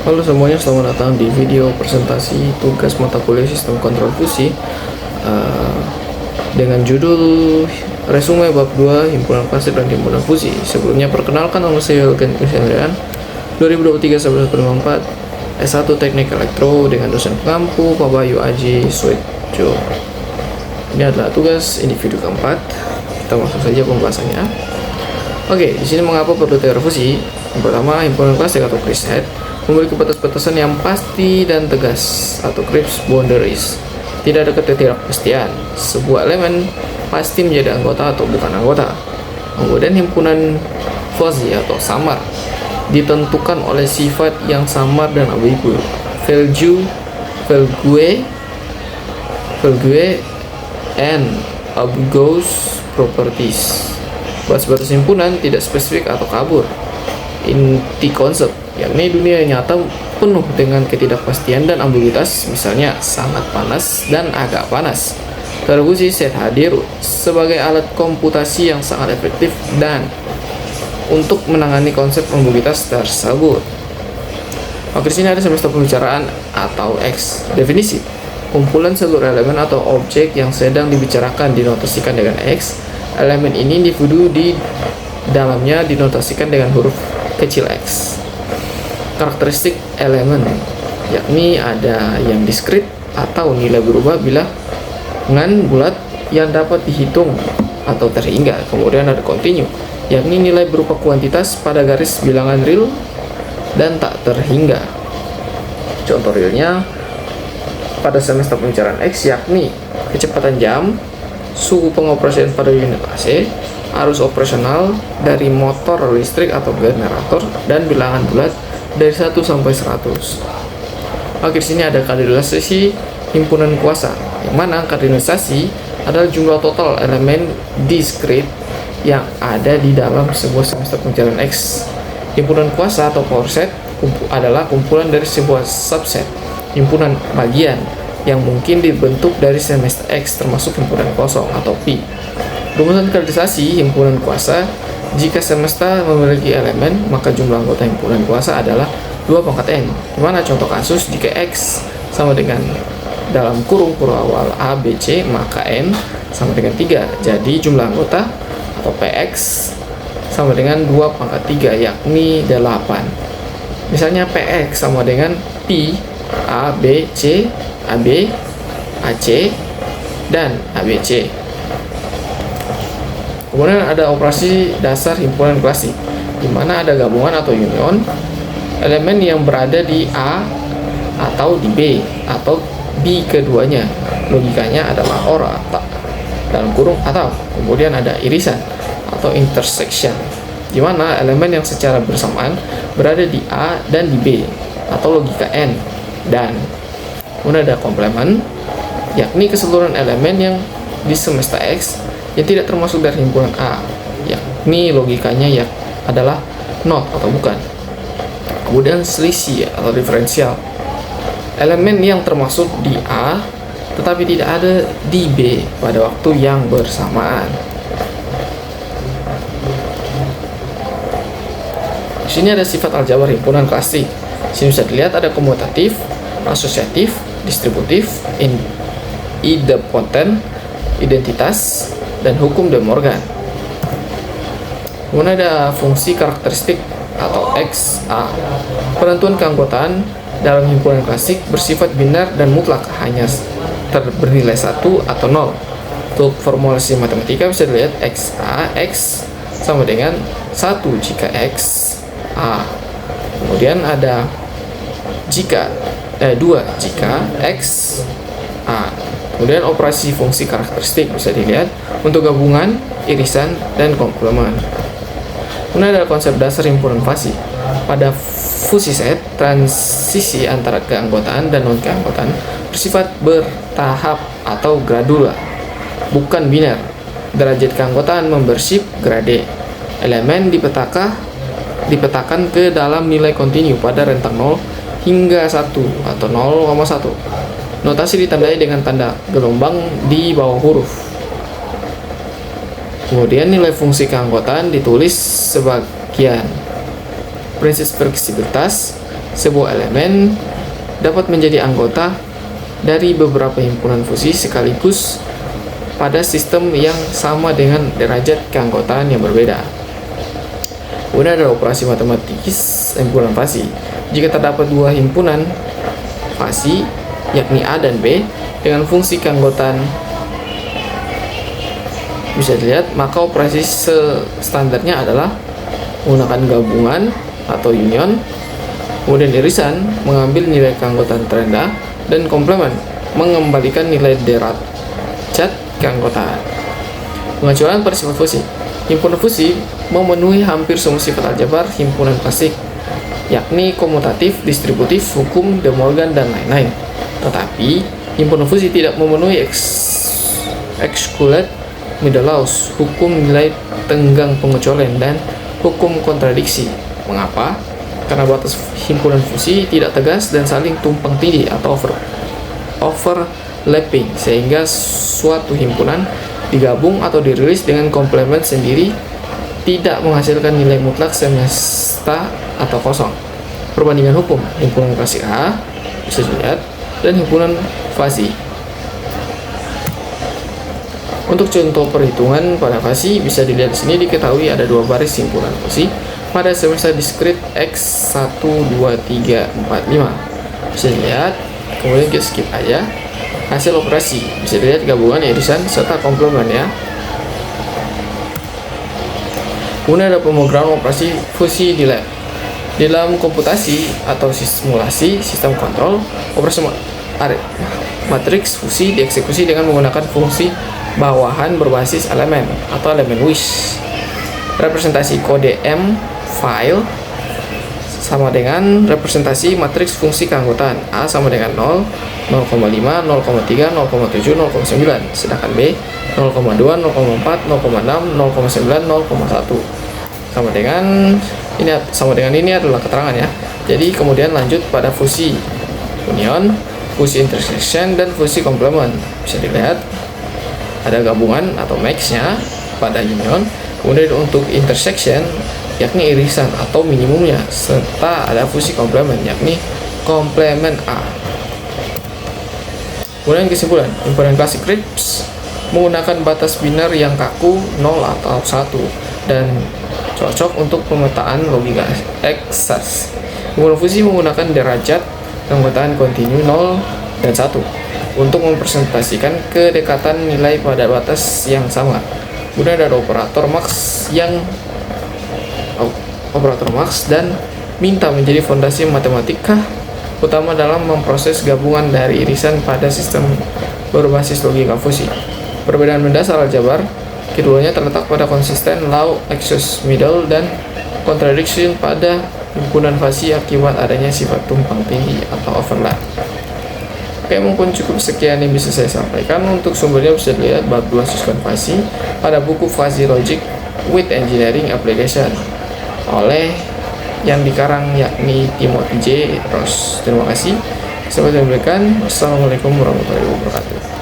Halo semuanya, selamat datang di video presentasi tugas mata kuliah Sistem Kontrol Fusi dengan judul Resume Bab 2 Himpunan Klasik dan Himpunan Fusi. Sebelumnya perkenalkan, nama saya Eugen Kusendrian, 2023-1954, S1 Teknik Elektro dengan dosen pengampu Pak Bayu Aji Suejo. Ini adalah tugas individu keempat. Kita masuk saja pembahasannya. Oke, di sini mengapa perlu teori fusi? Yang pertama, himpunan klasik atau preset memiliki batas-batasan yang pasti dan tegas atau crisp boundaries. Tidak ada ketidakpastian. Sebuah elemen pasti menjadi anggota atau bukan anggota. Kemudian himpunan fuzzy atau samar ditentukan oleh sifat yang samar dan ambigu. Valgue, and ambiguous properties. Batas-batas himpunan tidak spesifik atau kabur. Inti konsep, yakni dunia nyata penuh dengan ketidakpastian dan ambiguitas, misalnya sangat panas dan agak panas. Teori fusi set hadir sebagai alat komputasi yang sangat efektif dan untuk menangani konsep ambiguitas tersebut. Oke, di sini ada semester pembicaraan atau X. Definisi: kumpulan seluruh elemen atau objek yang sedang dibicarakan dinotasikan dengan X. Elemen ini individu di dalamnya dinotasikan dengan huruf kecil x. Karakteristik elemen, yakni ada yang diskrit atau nilai berubah bilangan bulat yang dapat dihitung atau terhingga. Kemudian ada kontinu, yakni nilai berupa kuantitas pada garis bilangan real dan tak terhingga. Contoh realnya pada semester pembicaraan X, yakni kecepatan jam, suhu pengoperasian pada unit AC, arus operasional dari motor listrik atau generator, dan bilangan bulat dari 1 sampai 100. Oke, di sini ada kardinalisasi himpunan kuasa, yang mana kardinalisasi adalah jumlah total elemen diskrit yang ada di dalam sebuah semester pembicaraan X. Himpunan kuasa atau power set adalah kumpulan dari sebuah subset himpunan bagian yang mungkin dibentuk dari semester X, termasuk himpunan kosong atau P. Rumusan kardinalisasi himpunan kuasa: jika semesta memiliki elemen, maka jumlah anggota himpunan kuasa adalah 2 pangkat N. Dimana contoh kasus, jika X sama dengan dalam kurung awal A, B, C, maka N sama dengan 3. Jadi jumlah anggota atau PX sama dengan 2 pangkat 3, yakni 8. Misalnya PX sama dengan P, A, B, C, AB, AC, dan ABC. Kemudian ada operasi dasar himpunan klasik, di mana ada gabungan atau union elemen yang berada di A atau di B atau B keduanya. Logikanya adalah or atau dalam kurung atau. Kemudian ada irisan atau intersection, di mana elemen yang secara bersamaan berada di A dan di B atau logika N dan. Kemudian ada komplement, yakni keseluruhan elemen yang di semesta X yang tidak termasuk dari himpunan A, yakni logikanya adalah not atau bukan. Kemudian selisih atau diferensial, elemen yang termasuk di A tetapi tidak ada di B pada waktu yang bersamaan. Di sini ada sifat aljabar himpunan klasik. Di sini bisa dilihat ada komutatif, asosiatif, distributif, idempotent, identitas, dan hukum De Morgan. Kemudian ada fungsi karakteristik atau XA. Penentuan keanggotaan dalam himpunan klasik bersifat binar dan mutlak, hanya bernilai 1 atau 0. Untuk formulasi matematika bisa dilihat XA, X sama dengan 1 jika X A. Kemudian ada 2 jika X A. Kemudian operasi fungsi karakteristik bisa dilihat untuk gabungan, irisan, dan komplement. Kemudian ada konsep dasar himpunan fuzzy. Pada fusi set, transisi antara keanggotaan dan non-keanggotaan bersifat bertahap atau gradula, bukan biner. Derajat keanggotaan membersif grade. Elemen dipetakan ke dalam nilai kontinu pada rentang 0 hingga 1 atau 0,1. Notasi ditandai dengan tanda gelombang di bawah huruf. Kemudian nilai fungsi keanggotaan ditulis sebagian. Prinsip fleksibilitas: Sebuah elemen dapat menjadi anggota dari beberapa himpunan fusi sekaligus pada sistem yang sama dengan derajat keanggotaan yang berbeda. Kemudian ada operasi matematis himpunan fasi. Jika terdapat dua himpunan fasi, yakni A dan B, dengan fungsi keanggotaan bisa dilihat, maka operasi standarnya adalah menggunakan gabungan atau union, kemudian irisan mengambil nilai keanggotaan terendah, dan komplement mengembalikan nilai derajat keanggotaan. Pengecualian pada sifat fusi. Himpunan fusi memenuhi hampir semua sifat aljabar himpunan klasik, yakni komutatif, distributif, hukum De Morgan, dan lain-lain. Tetapi himpunan fusi tidak memenuhi excluded middle laws, hukum nilai tenggang pengecualian, dan hukum kontradiksi. Mengapa? Karena batas himpunan fusi tidak tegas dan saling tumpang tindih atau overlapping, sehingga suatu himpunan digabung atau dirilis dengan komplement sendiri tidak menghasilkan nilai mutlak semesta atau kosong. Perbandingan hukum himpunan klasik A bisa dilihat, dan himpunan fasi. Untuk contoh perhitungan pada fasi bisa dilihat di sini. Diketahui ada dua baris himpunan fasi pada semesta diskrit X 1, 2, 3, 4, 5. Bisa dilihat, kemudian kita skip aja. Hasil operasi bisa dilihat gabungan, irisan, serta komplement ya. Kemudian ada pemrograman operasi fusi di lab. Dalam komputasi atau simulasi sistem kontrol, operasi matriks fusi dieksekusi dengan menggunakan fungsi bawahan berbasis elemen atau elemen wish. Representasi kode M file sama dengan representasi matriks fungsi keanggotaan. A sama dengan 0, 0,5, 0,3, 0,7, 0,9, sedangkan B 0,2, 0,4, 0,6, 0,9, 0,1. Sama dengan ini adalah keterangan ya. Jadi kemudian lanjut pada fusi union, fusi intersection, dan fusi komplement. Bisa dilihat ada gabungan atau max-nya pada union, kemudian untuk intersection yakni irisan atau minimumnya, serta ada fusi komplement yakni komplement A. Kemudian kesimpulan, himpunan klasik Kripps menggunakan batas biner yang kaku 0 atau 1 dan cocok untuk pemetaan logika eksas. Himpunan fusi menggunakan derajat keanggotaan kontinu 0 dan 1 untuk mempresentasikan kedekatan nilai pada batas yang sama. Kemudian ada operator max dan minta menjadi fondasi matematika utama dalam memproses gabungan dari irisan pada sistem berbasis logika fusi. Perbedaan mendasar aljabar keduanya terletak pada konsisten law excess middle dan contradiction pada himpunan fasi akibat adanya sifat tumpang tindih atau overlap. Oke, mungkin cukup sekian yang bisa saya sampaikan. Untuk sumbernya bisa dilihat bab 2 siskon fasi pada buku Fuzzy Logic with Engineering Application oleh yang dikarang yakni Timothy J. Ross. Terima kasih. Sampai jumpa. Assalamualaikum warahmatullahi wabarakatuh.